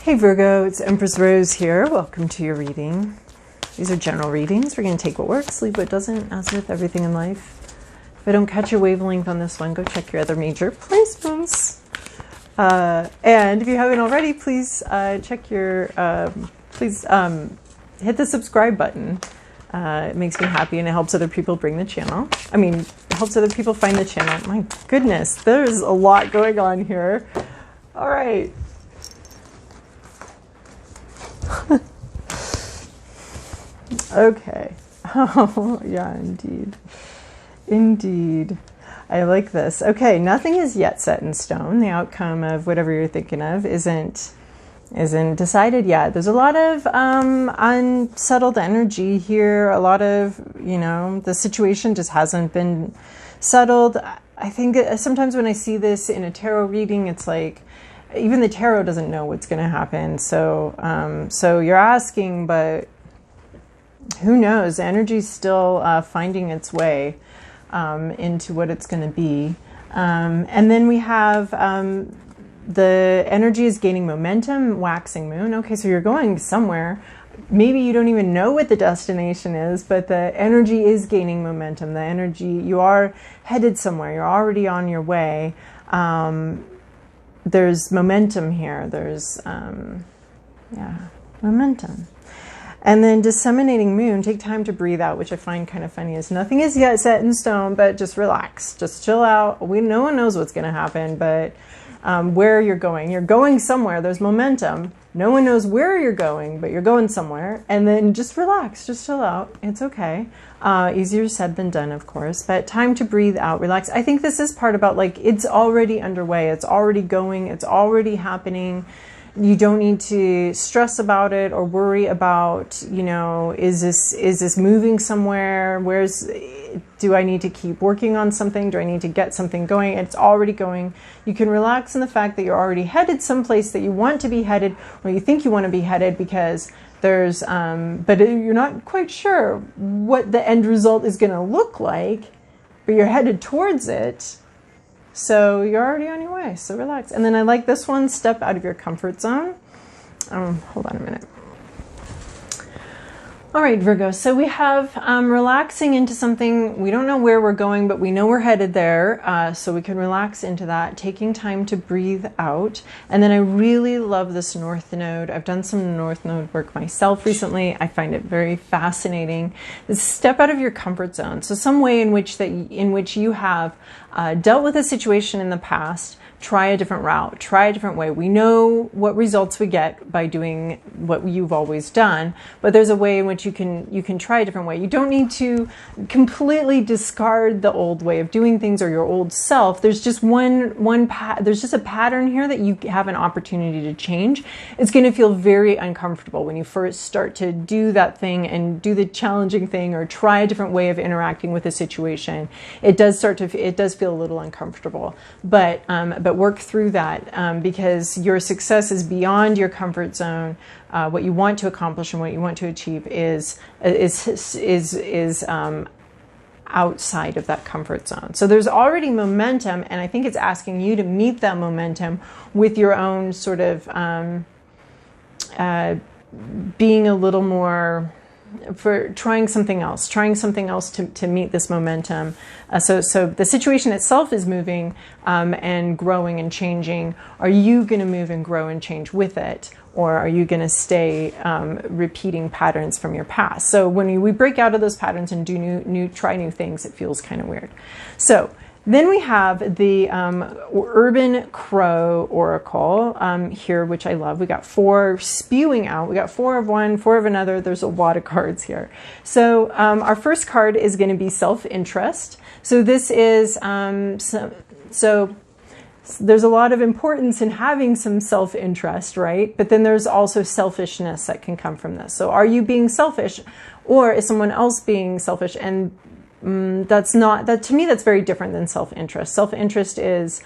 Hey Virgo, it's Empress Rose here. Welcome to your reading. These are general readings. We're going to take what works, leave what doesn't, as with everything in life. If I don't catch your wavelength on this one, go check your other major placements. And if you haven't already, please check your, hit the subscribe button. It makes me happy and it helps other people bring the channel. It helps other people find the channel. My goodness, there's a lot going on here. All right. Okay. Oh, yeah, indeed. Indeed. I like this. Okay, nothing is yet set in stone. The outcome of whatever you're thinking of isn't decided yet. There's a lot of unsettled energy here. A lot of, the situation just hasn't been settled. I think sometimes when I see this in a tarot reading, it's like even the tarot doesn't know what's going to happen. So you're asking, but who knows? Energy's still finding its way into what it's going to be. And then we have the energy is gaining momentum, waxing moon. Okay, so you're going somewhere. Maybe you don't even know what the destination is, but the energy is gaining momentum. The energy, you are headed somewhere. You're already on your way. There's momentum here. There's, momentum. And then disseminating moon, take time to breathe out, which I find kind of funny, is nothing is yet set in stone, but just relax, just chill out. No one knows what's going to happen, but where you're going somewhere. There's momentum. No one knows where you're going, but you're going somewhere. And then just relax, just chill out. It's okay. Easier said than done, of course, but time to breathe out, relax. I think this is part about it's already underway. It's already going. It's already happening. You don't need to stress about it or worry about, is this moving somewhere? Do I need to keep working on something? Do I need to get something going? It's already going. You can relax in the fact that you're already headed someplace that you want to be headed, or you think you want to be headed, because there's, but you're not quite sure what the end result is going to look like, but you're headed towards it. So you're already on your way, so relax. And then I like this one, step out of your comfort zone. Hold on a minute. All right, Virgo, so we have relaxing into something. We don't know where we're going, but we know we're headed there, so we can relax into that, taking time to breathe out. And then I really love this North Node. I've done some North Node work myself recently. I find it very fascinating. This step out of your comfort zone. So some way in which you have dealt with a situation in the past. Try a different route, try a different way. We know what results we get by doing what you've always done, but there's a way in which you can try a different way. You don't need to completely discard the old way of doing things or your old self. There's just there's just a pattern here that you have an opportunity to change. It's going to feel very uncomfortable when you first start to do that thing and do the challenging thing or try a different way of interacting with a situation. It does feel a little uncomfortable, but work through that because your success is beyond your comfort zone. What you want to accomplish and what you want to achieve is outside of that comfort zone. So there's already momentum, and I think it's asking you to meet that momentum with your own sort of being a little more, for trying something else to meet this momentum. So the situation itself is moving and growing and changing. Are you going to move and grow and change with it? Or are you going to stay repeating patterns from your past? So when we break out of those patterns and do try new things, it feels kind of weird. So then we have the Urban Crow Oracle here, which I love. We got 4 spewing out. We got 4 of one, 4 of another. There's a lot of cards here. So our first card is going to be self-interest. So this is, so there's a lot of importance in having some self-interest, right? But then there's also selfishness that can come from this. So are you being selfish, or is someone else being selfish? And to me, that's very different than self-interest. Self-interest is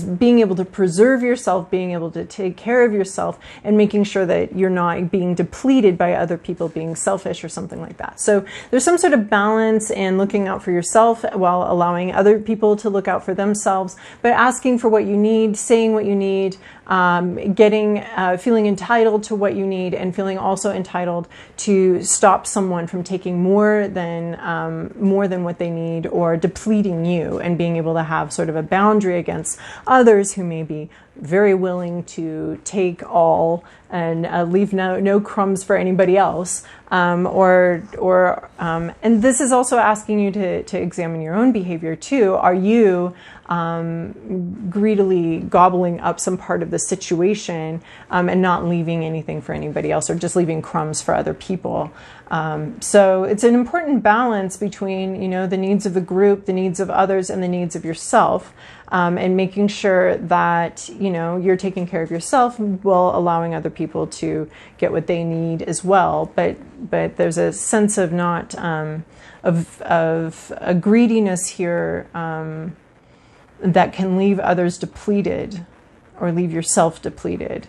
being able to preserve yourself, being able to take care of yourself, and making sure that you're not being depleted by other people being selfish or something like that. So there's some sort of balance in looking out for yourself while allowing other people to look out for themselves, but asking for what you need, saying what you need, feeling entitled to what you need, and feeling also entitled to stop someone from taking more than what they need, or depleting you, and being able to have sort of a boundary against others who may be very willing to take all and leave no crumbs for anybody else. And this is also asking you to examine your own behavior too. Are you greedily gobbling up some part of the situation and not leaving anything for anybody else, or just leaving crumbs for other people? So it's an important balance between, the needs of the group, the needs of others, and the needs of yourself, and making sure that, you're taking care of yourself while allowing other people to get what they need as well. But there's a sense of not, of a greediness here that can leave others depleted, or leave yourself depleted.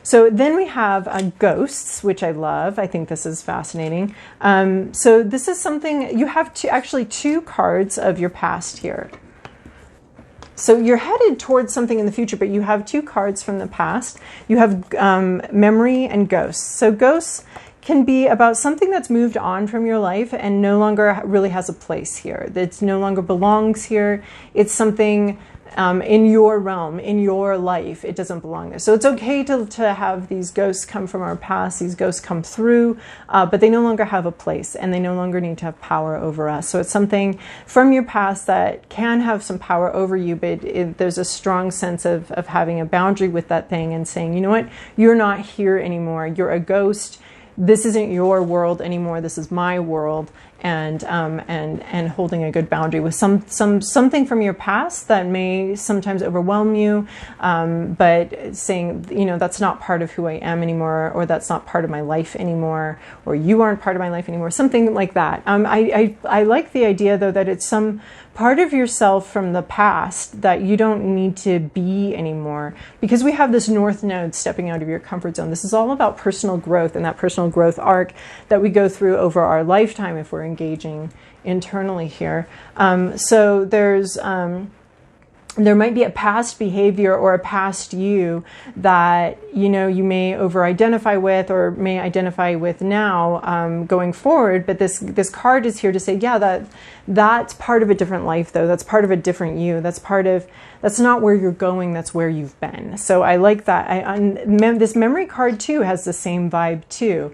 So then we have ghosts, which I love. I think this is fascinating. So this is something, you have actually two cards of your past here. So you're headed towards something in the future, but you have two cards from the past. You have memory and ghosts. So ghosts can be about something that's moved on from your life and no longer really has a place here. That no longer belongs here. It's something in your realm, in your life. It doesn't belong there. So it's okay to have these ghosts come from our past. These ghosts come through, but they no longer have a place, and they no longer need to have power over us. So it's something from your past that can have some power over you, but there's a strong sense of having a boundary with that thing and saying, you know what, you're not here anymore. You're a ghost. This isn't your world anymore. This is my world, and holding a good boundary with something from your past that may sometimes overwhelm you, but saying, that's not part of who I am anymore, or that's not part of my life anymore, or you aren't part of my life anymore, something like that. I like the idea though that it's some part of yourself from the past that you don't need to be anymore, because we have this north node stepping out of your comfort zone. This is all about personal growth, and that personal growth arc that we go through over our lifetime if we're engaging internally here. So there might be a past behavior or a past you that, you may over-identify with, or may identify with now going forward. But this card is here to say, yeah, that's part of a different life, though. That's part of a different you. That's not where you're going. That's where you've been. So I like that. This memory card, too, has the same vibe, too.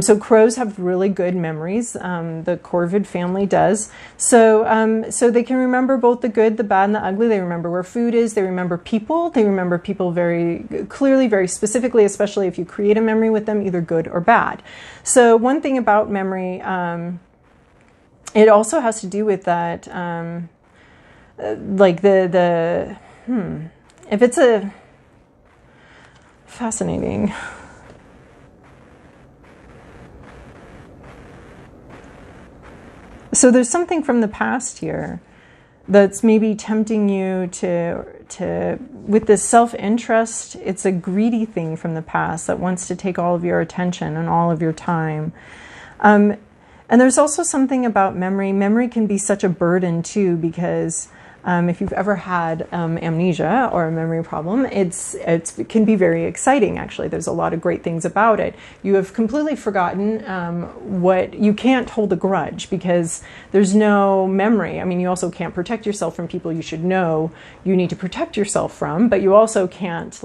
So crows have really good memories. The corvid family does. So they can remember both the good, the bad, and the ugly. They remember where food is. They remember people. They remember people very clearly, very specifically, especially if you create a memory with them, either good or bad. So one thing about memory, it also has to do with that, like if it's a fascinating. So there's something from the past here that's maybe tempting you to with this self-interest. It's a greedy thing from the past that wants to take all of your attention and all of your time. And there's also something about memory. Memory can be such a burden too, because if you've ever had amnesia or a memory problem, it can be very exciting, actually. There's a lot of great things about it. You have completely forgotten you can't hold a grudge because there's no memory. I mean, you also can't protect yourself from people you should know you need to protect yourself from, but you also can't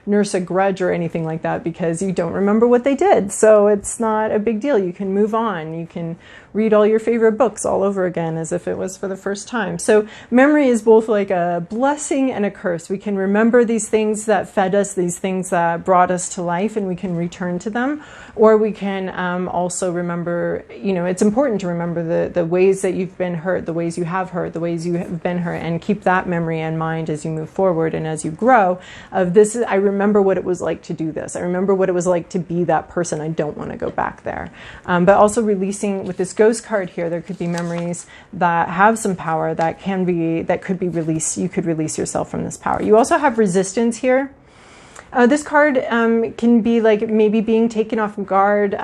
nurse a grudge or anything like that because you don't remember what they did. So it's not a big deal. You can move on. You can read all your favorite books all over again as if it was for the first time. So memory is both like a blessing and a curse. We can remember these things that fed us, these things that brought us to life, and we can return to them. Or we can also remember, it's important to remember the ways that you've been hurt, the ways you have hurt, the ways you have been hurt, and keep that memory in mind as you move forward and as you grow. I remember what it was like to do this. I remember what it was like to be that person. I don't want to go back there. But also releasing, with this ghost card here, there could be memories that have some power that could be released. You could release yourself from this power. You also have resistance here. This card can be like maybe being taken off guard,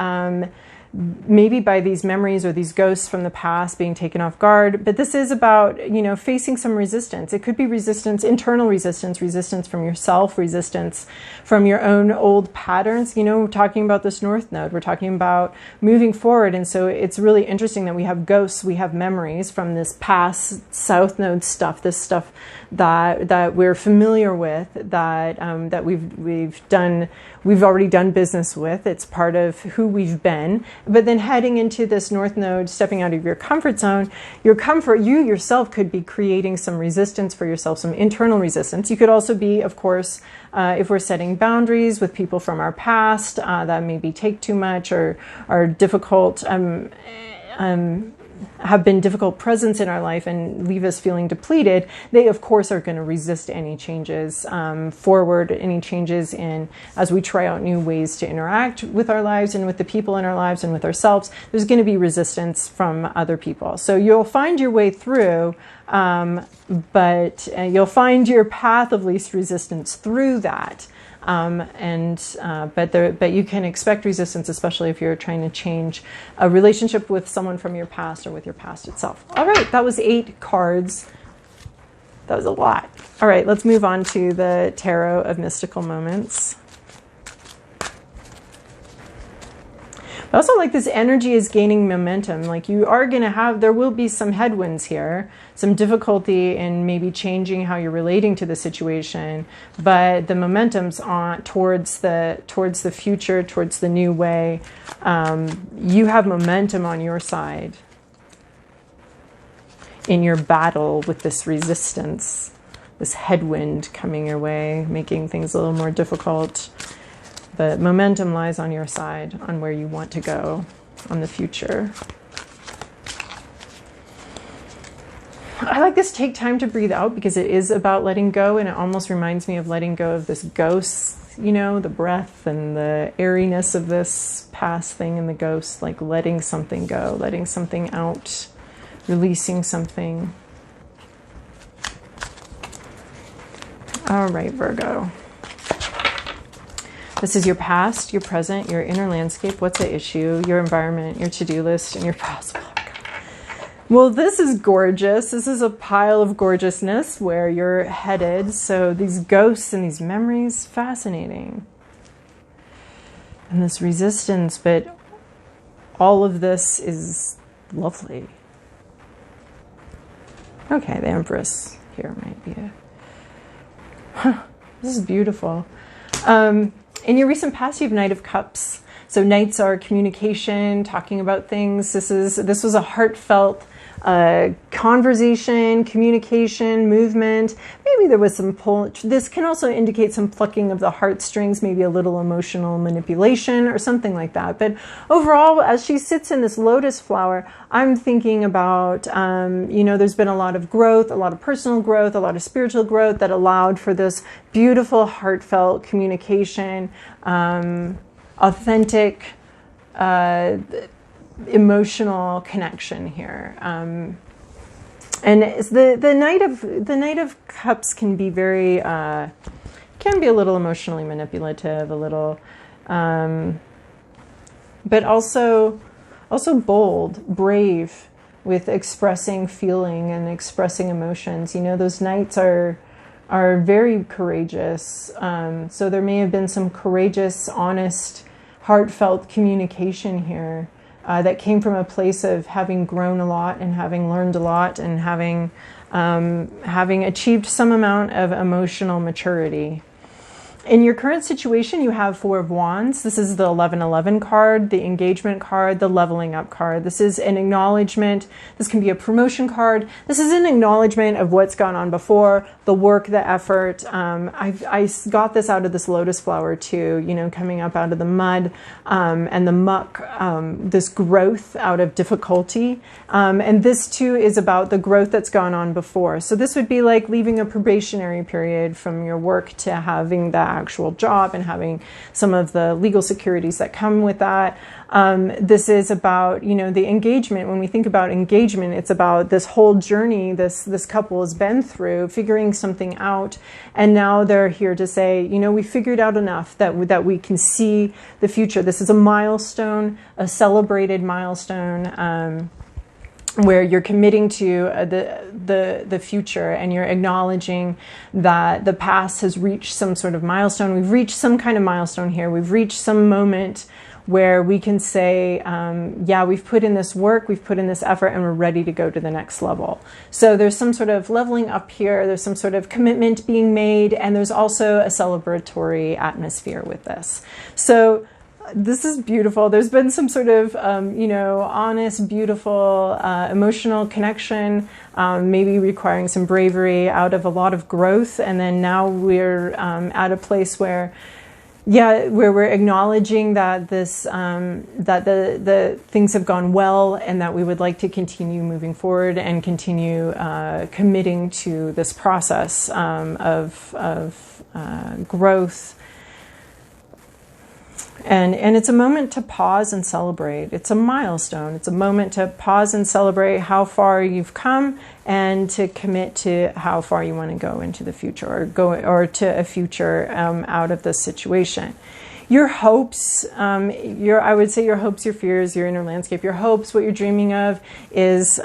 maybe by these memories or these ghosts from the past being taken off guard. But this is about, facing some resistance. It could be resistance, internal resistance, resistance from yourself, resistance from your own old patterns. We're talking about this North Node. We're talking about moving forward. And so it's really interesting that we have ghosts, we have memories from this past South Node stuff, this stuff that we're familiar with, that we've already done business with. It's part of who we've been. But then heading into this North Node, stepping out of your comfort zone, you yourself could be creating some resistance for yourself, some internal resistance. You could also be, of course, if we're setting boundaries with people from our past that maybe take too much or are difficult, have been difficult presence in our life and leave us feeling depleted, they of course are going to resist any changes forward, any changes in as we try out new ways to interact with our lives and with the people in our lives and with ourselves. There's going to be resistance from other people. So you'll find your way through, but you'll find your path of least resistance through that. But you can expect resistance, especially if you're trying to change a relationship with someone from your past or with your past itself. All right, that was 8 cards. That was a lot. All right, let's move on to the Tarot of Mystical Moments. I also like this energy is gaining momentum. Like you are going to there will be some headwinds here, some difficulty in maybe changing how you're relating to the situation, but the momentum's on towards the future, towards the new way. You have momentum on your side in your battle with this resistance, this headwind coming your way, making things a little more difficult. But momentum lies on your side, on where you want to go, on the future. I like this take time to breathe out because it is about letting go, and it almost reminds me of letting go of this ghost, the breath and the airiness of this past thing and the ghost, like letting something go, letting something out, releasing something. All right, Virgo. This is your past, your present, your inner landscape, what's at issue, your environment, your to-do list, and your possible outcome. Well, this is gorgeous. This is a pile of gorgeousness where you're headed. So these ghosts and these memories, fascinating. And this resistance, but all of this is lovely. Okay, the Empress here might be this is beautiful. In your recent past, you have Knight of Cups. So Knights are communication, talking about things. This was a heartfelt conversation, communication, movement. Maybe there was some pull. This can also indicate some plucking of the heartstrings, maybe a little emotional manipulation or something like that. But overall, as she sits in this lotus flower, I'm thinking about, there's been a lot of growth, a lot of personal growth, a lot of spiritual growth that allowed for this beautiful, heartfelt communication, authentic, emotional connection here, and the Knight of Cups can be very can be a little emotionally manipulative, a little, but also bold, brave with expressing feeling and expressing emotions. Those Knights are very courageous. So there may have been some courageous, honest, heartfelt communication here. That came from a place of having grown a lot and having learned a lot and having achieved some amount of emotional maturity. In your current situation, you have 4 of Wands. This is the 11-11 card, the engagement card, the leveling up card. This is an acknowledgement. This can be a promotion card. This is an acknowledgement of what's gone on before, the work, the effort. I got this out of this lotus flower too, coming up out of the mud and the muck, this growth out of difficulty. And this too is about the growth that's gone on before. So this would be like leaving a probationary period from your work to having that actual job and having some of the legal securities that come with that. This is about, the engagement. When we think about engagement, it's about this whole journey this couple has been through, figuring something out. And now they're here to say, we figured out enough that we can see the future. This is a milestone, a celebrated milestone, where you're committing to the future, and you're acknowledging that the past has reached some sort of milestone. We've reached some kind of milestone here. We've reached some moment where we can say, we've put in this work, we've put in this effort, and we're ready to go to the next level. So there's some sort of leveling up here, there's some sort of commitment being made, and there's also a celebratory atmosphere with this. So this is beautiful. There's been some sort of, honest, beautiful, emotional connection, maybe requiring some bravery out of a lot of growth. And then now we're at a place where we're acknowledging that that the things have gone well, and that we would like to continue moving forward and continue committing to this process of growth. And it's a moment to pause and celebrate. It's a milestone. It's a moment to pause and celebrate how far you've come, and to commit to how far you want to go into the future, or to a future out of this situation. Your hopes, I would say your hopes, your fears, your inner landscape. Your hopes, what you're dreaming of, is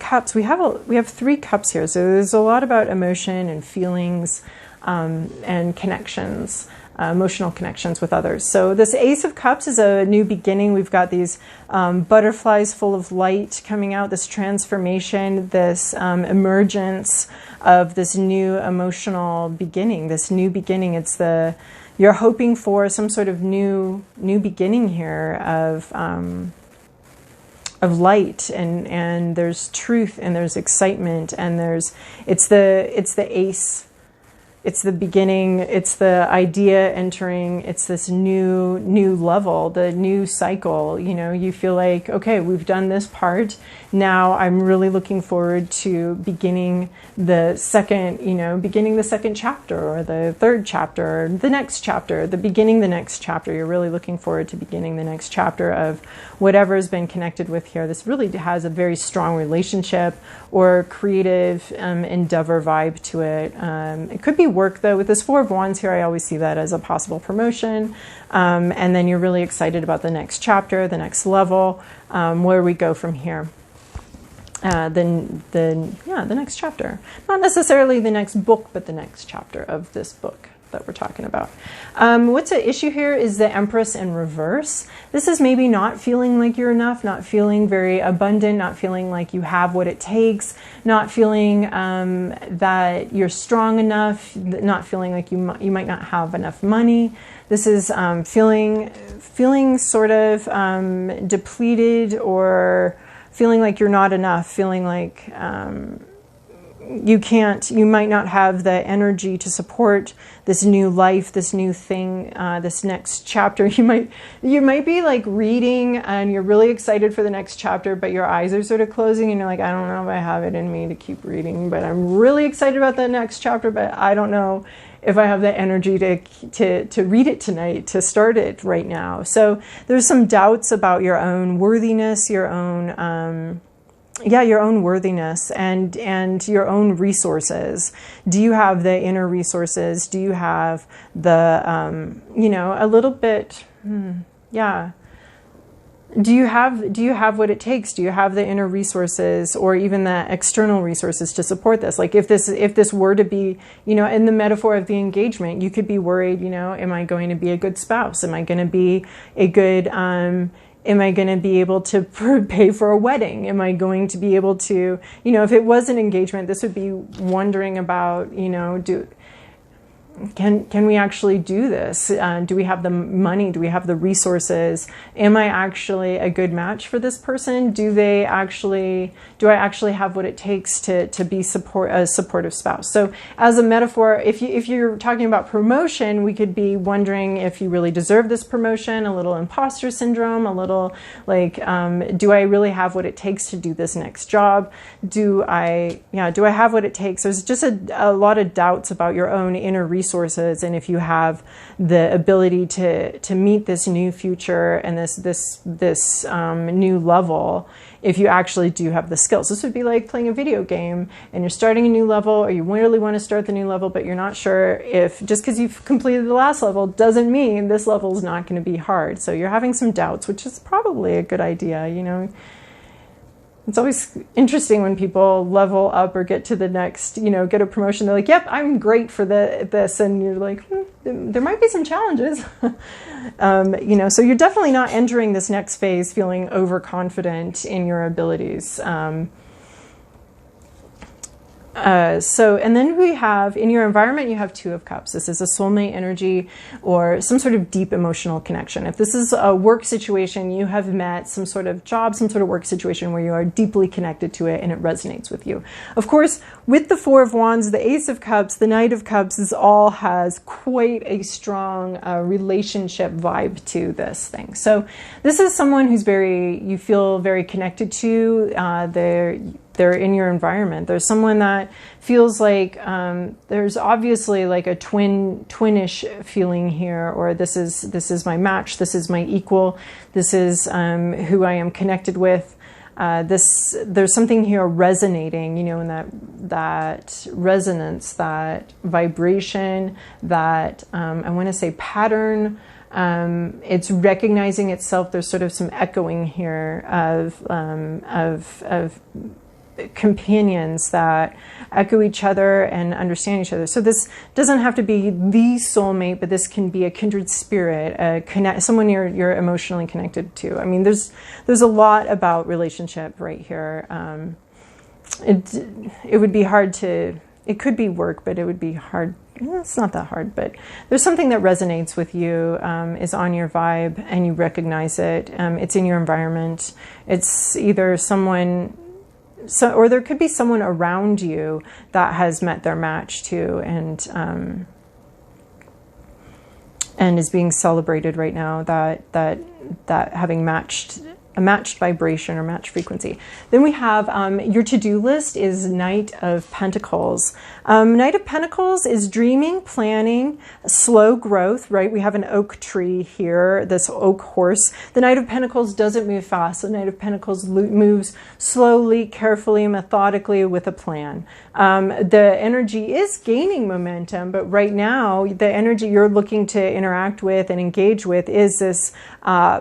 cups. We have 3 cups here, so there's a lot about emotion and feelings and connections. Emotional connections with others. So this Ace of Cups is a new beginning. We've got these butterflies full of light coming out, this transformation, this emergence of this new emotional beginning, this new beginning. You're hoping for some sort of new beginning here of light, and there's truth, and there's excitement, and it's the ace. It's the beginning, it's the idea entering, it's this new level, the new cycle. You feel like, okay, we've done this part. Now I'm really looking forward to beginning the second chapter, or the third chapter, or the next chapter, the next chapter. You're really looking forward to beginning the next chapter of whatever has been connected with here. This really has a very strong relationship or creative endeavor vibe to it. It could be work, though. With this 4 of Wands here, I always see that as a possible promotion. And then you're really excited about the next chapter, the next level, where we go from here. The next chapter. Not necessarily the next book, but the next chapter of this book that we're talking about. What's at issue here is the Empress in reverse. This is maybe not feeling like you're enough, not feeling very abundant, not feeling like you have what it takes, not feeling that you're strong enough, not feeling like you might not have enough money. This is feeling sort of depleted, or feeling like you're not enough, feeling like you might not have the energy to support this new life, this new thing, this next chapter. You might be like reading, and you're really excited for the next chapter, but your eyes are sort of closing, and you're like, I don't know if I have it in me to keep reading, but I'm really excited about the next chapter, but I don't know if I have the energy to read it tonight, to start it right now. So there's some doubts about your own worthiness, your own worthiness, and your own resources. Do you have the inner resources? Do you have the, a little bit, Do you have what it takes? Do you have the inner resources, or even the external resources to support this? Like if this were to be, in the metaphor of the engagement, you could be worried, am I going to be a good spouse? Am I going to be a good, am I going to be able to pay for a wedding? Am I going to be able to, if it was an engagement, this would be wondering about, can we actually do this? Do we have the money? Do we have the resources? Am I actually a good match for this person? Do I actually have what it takes to be a supportive spouse? So as a metaphor, if you're talking about promotion, we could be wondering if you really deserve this promotion, a little imposter syndrome, a little like, do I really have what it takes to do this next job? Do I have what it takes? There's just a lot of doubts about your own inner resources resources, and if you have the ability to meet this new future and this new level, if you actually do have the skills. This would be like playing a video game and you're starting a new level, or you really want to start the new level, but you're not sure if, just because you've completed the last level doesn't mean this level is not going to be hard. So you're having some doubts, which is probably a good idea, you know. It's always interesting when people level up or get to the next, you know, get a promotion. They're like, yep, I'm great for this. And you're like, there might be some challenges. You know, so you're definitely not entering this next phase feeling overconfident in your abilities. And then we have, in your environment, you have Two of Cups. This is a soulmate energy or some sort of deep emotional connection. If this is a work situation, you have met some sort of job, some sort of work situation where you are deeply connected to it and it resonates with you. Of course, with the Four of Wands, the Ace of Cups, the Knight of Cups, this all has quite a strong relationship vibe to this thing. So this is someone who's you feel very connected to. They're in your environment. There's someone that feels like there's obviously like a twinish feeling here, or this is my match, this is my equal, this is who I am connected with. There's something here resonating, you know, in that resonance, that vibration, that I want to say pattern. It's recognizing itself. There's sort of some echoing here of companions that echo each other and understand each other. So this doesn't have to be the soulmate, but this can be a kindred spirit, someone you're emotionally connected to. I mean, there's a lot about relationship right here. It would be hard to. It could be work, but it would be hard. It's not that hard, but there's something that resonates with you, is on your vibe, and you recognize it. It's in your environment. It's either someone. Or there could be someone around you that has met their match too, and is being celebrated right now. That having a matched vibration or matched frequency. Then we have your to-do list is Knight of Pentacles. Knight of Pentacles is dreaming, planning, slow growth, right? We have an oak tree here, this oak horse. The Knight of Pentacles doesn't move fast. The Knight of Pentacles moves slowly, carefully, methodically with a plan. The energy is gaining momentum, but right now the energy you're looking to interact with and engage with is this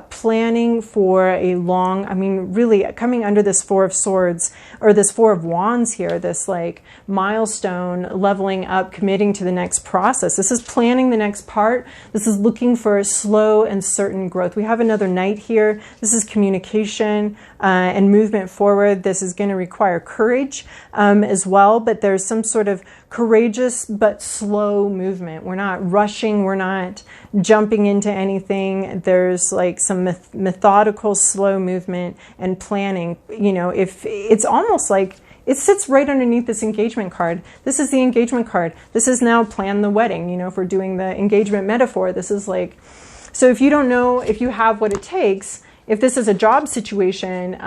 planning for a long, I mean, really coming under this Four of Swords or this Four of Wands here, this like milestone, leveling up, committing to the next process. This is planning the next part. This is looking for slow and certain growth. We have another Knight here. This is communication and movement forward. This is going to require courage as well, but there's some sort of courageous but slow movement. We're not rushing. We're not jumping into anything. There's like some methodical, slow movement and planning. You know, if it's almost like it sits right underneath this engagement card. This is the engagement card. This is now plan the wedding. You know, if we're doing the engagement metaphor, this is like, so if you don't know if you have what it takes, if this is a job situation,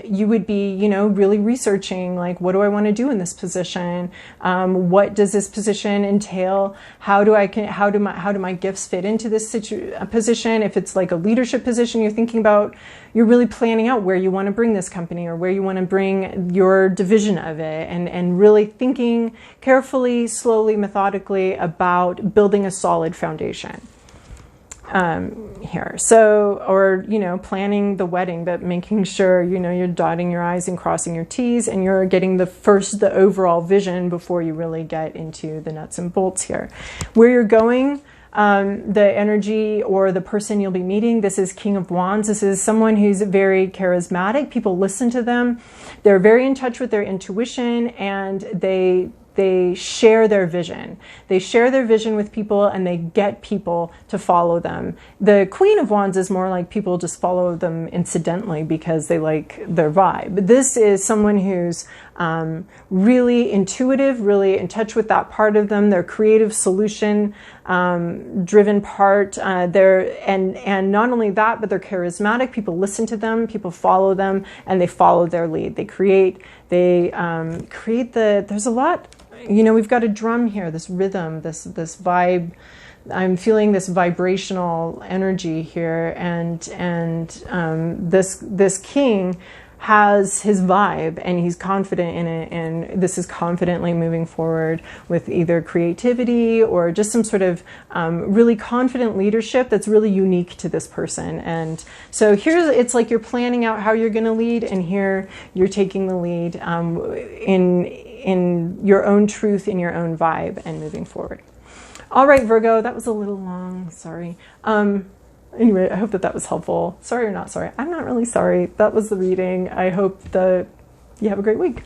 you would be, you know, really researching, like, what do I want to do in this position? What does this position entail? How do my gifts fit into this position? If it's like a leadership position, you're thinking about, you're really planning out where you want to bring this company or where you want to bring your division of it, and really thinking carefully, slowly, methodically about building a solid foundation. Here. So, or, you know, planning the wedding, but making sure, you know, you're dotting your I's and crossing your T's, and you're getting the overall vision before you really get into the nuts and bolts here. Where you're going, the energy or the person you'll be meeting, this is King of Wands. This is someone who's very charismatic. People listen to them. They're very in touch with their intuition, and they share their vision. They share their vision with people, and they get people to follow them. The Queen of Wands is more like people just follow them incidentally because they like their vibe. But this is someone who's really intuitive, really in touch with that part of them, their creative solution driven part. And not only that, but they're charismatic. People listen to them, people follow them, and they follow their lead. They create there's a lot you know, we've got a drum here, this rhythm, this vibe. I'm feeling this vibrational energy here, and this king has his vibe, and he's confident in it, and this is confidently moving forward with either creativity or just some sort of really confident leadership that's really unique to this person. And so here it's like you're planning out how you're going to lead, and here you're taking the lead in your own truth, in your own vibe, and moving forward. All right, Virgo, that was a little long, sorry. Anyway, I hope that was helpful. Sorry or not sorry. I'm not really sorry. That was the reading. I hope that you have a great week.